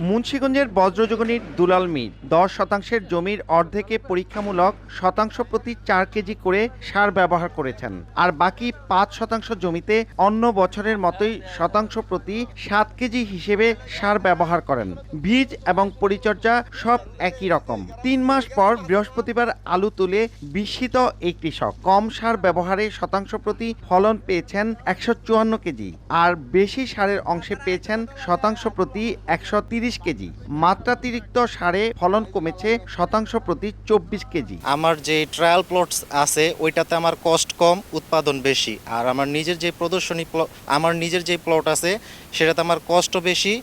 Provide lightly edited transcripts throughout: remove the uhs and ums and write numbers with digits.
মুন্সিগঞ্জের বজ্রযোগিনীর দুলাল মির 10 শতাংশের জমির অর্ধেকে পরীক্ষামূলক শতাংশ প্রতি 4 কেজি করে সার ব্যবহার করেছেন, আর বাকি 5 শতাংশ জমিতে অন্য বছরের মতোই শতাংশ প্রতি 7 কেজি হিসেবে সার ব্যবহার করেন। বীজ এবং পরিচর্যা সব একই রকম। 3 মাস পর বৃহস্পতিবার আলু তুলে বিস্মিত এই কৃষক। কম সার ব্যবহারে শতাংশ প্রতি ফলন পেয়েছেন 154 কেজি, আর বেশি সারের অংশে পেয়েছেন শতাংশ প্রতি 130 কেজি। মাত্রাতিরিক্ত সারে ফলন কমেছে শতাংশ প্রতি 24 কেজি। আমার যে ট্রায়াল প্লটস আছে ওইটাতে আমার কস্ট কম, উৎপাদন বেশি। আর আমার নিজের যে প্লট আছে সেটাতে আমার কস্টও বেশি,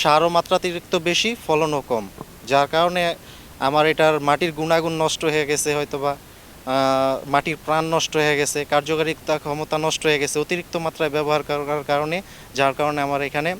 সারও মাত্রাতিরিক্ত বেশি, ফলনও কম। যার কারণে আমার এটার মাটির গুণাগুণ নষ্ট হয়ে গেছে, হয়তোবা মাটির প্রাণ নষ্ট হয়ে গেছে, কার্যকারিতা ক্ষমতা নষ্ট হয়ে গেছে অতিরিক্ত মাত্রায় ব্যবহার করার কারণে, যার কারণে আমার এখানে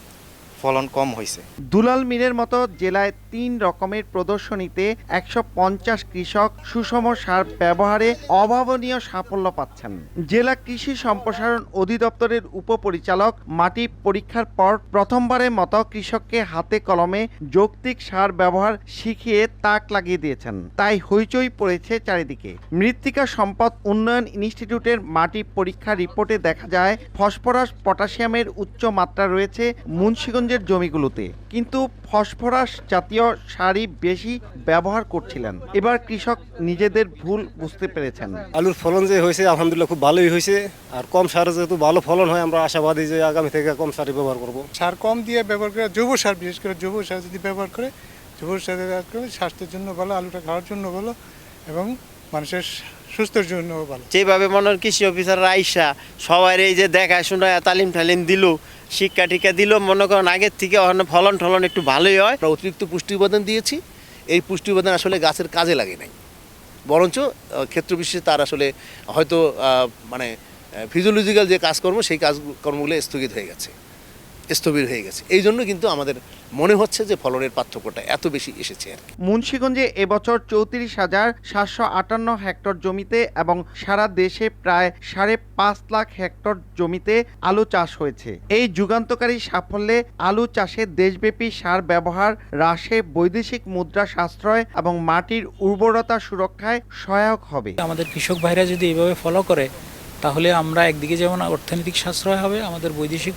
ফলন কম হয়েছে। দুলাল মিরের মতো জেলায় 3 রকমের প্রদর্শনীতে 150 কৃষক সুষম সার ব্যবহারে অভাবনীয় সাফল্য পাচ্ছেন। জেলা কৃষি সম্প্রসারণ অধিদপ্তরের উপপরিচালক মাটি পরীক্ষার পর প্রথমবারের মতো কৃষককে হাতে কলমে যৌক্তিক সার ব্যবহার শিখিয়ে তাক লাগিয়ে দিয়েছেন। তাই হইচই পড়েছে চারিদিকে। মৃত্তিকা সম্পদ উন্নয়ন ইনস্টিটিউটের মাটি পরীক্ষা রিপোর্টে দেখা যায় ফসফরাস পটাশিয়ামের উচ্চ মাত্রা রয়েছে মুন্সিগঞ্জের জমিগুলোতে, কিন্তু ফসফরাস জাতীয় সারই বেশি ব্যবহার করছিলেন। এবার কৃষক নিজেদের ভুল বুঝতে পেরেছেন। আলুর ফলন যে হয়েছে আলহামদুলিল্লাহ খুব ভালোই হয়েছে, আর কম সারে যেহেতু ভালো ফলন হয় আমরা আশাবাদী যে আগামী থেকে কম সারই ব্যবহার করব। সার কম দিয়ে ব্যবহার করে জৈব সার, বিশেষ করে জৈব সার যদি ব্যবহার করে, জৈব সার ব্যবহার করে স্বাস্থ্যের জন্য ভালো, আলুটা খাওয়ার জন্য ভালো এবং মানুষের সুস্থের জন্য ভালো। যেভাবে মনে হয় কৃষি অফিসাররা আইসা সবার এই যে দেখাশোনা তালিম দিল, শিক্ষা টিকা দিল, মনে করেন আগের থেকে ফলন টলন একটু ভালোই হয়। আমরা অতিরিক্ত পুষ্টি উপাদান দিয়েছি, এই পুষ্টি উপাদান আসলে গাছের কাজে লাগে নাই, বরঞ্চ ক্ষেত্র বিশেষে তার আসলে হয়তো ফিজিওলজিক্যাল যে কাজকর্ম সেই কাজকর্মগুলো স্থবির হয়ে গেছে। এই জন্য কিন্তু আমাদের মনে হচ্ছে যে ফলনের পার্থক্যটা এত বেশি এসেছে আর কি। মুন্সিগঞ্জে এবছর 34,758 হেক্টর জমিতে এবং সারা দেশে প্রায় 5.5 লাখ হেক্টর জমিতে আলু চাষ হয়েছে। এই যুগান্তকারী সাফল্যে আলু চাষে দেশব্যাপী সার ব্যবহার হ্রাসে, বৈদেশিক মুদ্রা সাশ্রয় এবং মাটির উর্বরতা সুরক্ষায় সহায়ক হবে। আমাদের কৃষক ভাইরা যদি এইভাবে ফলো করে তাহলে আমরা একদিকে যেমন অর্থনৈতিক সাশ্রয় হবে, আমাদের বৈদেশিক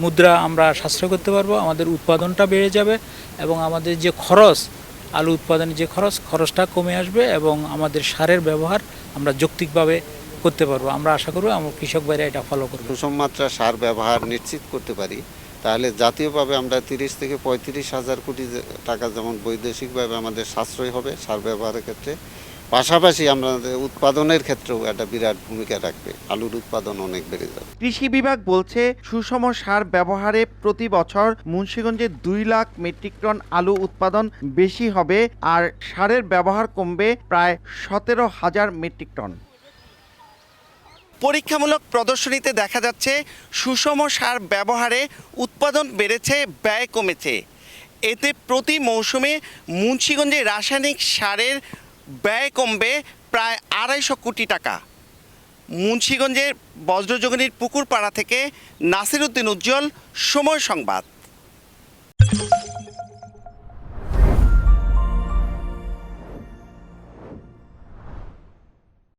মুদ্রা আমরা সাশ্রয় করতে পারবো, আমাদের উৎপাদনটা বেড়ে যাবে এবং আমাদের যে খরচ, আলু উৎপাদনের যে খরচটা কমে আসবে এবং আমাদের সারের ব্যবহার আমরা যৌক্তিকভাবে করতে পারবো। আমরা আশা করব আমার কৃষক ভাইরা এটা ফলো করবে। সুষম মাত্রা সার ব্যবহার নিশ্চিত করতে পারি তাহলে জাতীয়ভাবে আমরা 30 থেকে 35 হাজার কোটি টাকা যেমন বৈদেশিকভাবে আমাদের সাশ্রয় হবে সার ব্যবহারের ক্ষেত্রে, পাশাপাশি আমাদের উৎপাদনের ক্ষেত্রেও একটা বিরাট ভূমিকা রাখবে। আলুর উৎপাদন অনেক বেড়ে যাবে। কৃষি বিভাগ বলছে সুষম সার ব্যবহারে প্রতি বছর মুন্সিগঞ্জে 2 লাখ মেট্রিক টন আলু উৎপাদন বেশি হবে, আর সারের ব্যবহার কমবে প্রায় 17,000 মেট্রিক টন। পরীক্ষামূলক প্রদর্শনীতে দেখা যাচ্ছে সুষম সার ব্যবহারে উৎপাদন বেড়েছে, ব্যয় কমেছে। এতে প্রতি মৌসুমে মুন্সিগঞ্জে রাসায়নিক সারের ব্যয় কমবে প্রায় 250 কোটি টাকা। মুন্সিগঞ্জের বজ্রযোগিনীর পুকুরপাড়া থেকে নাসির উদ্দিন উজ্জ্বল, সময় সংবাদ।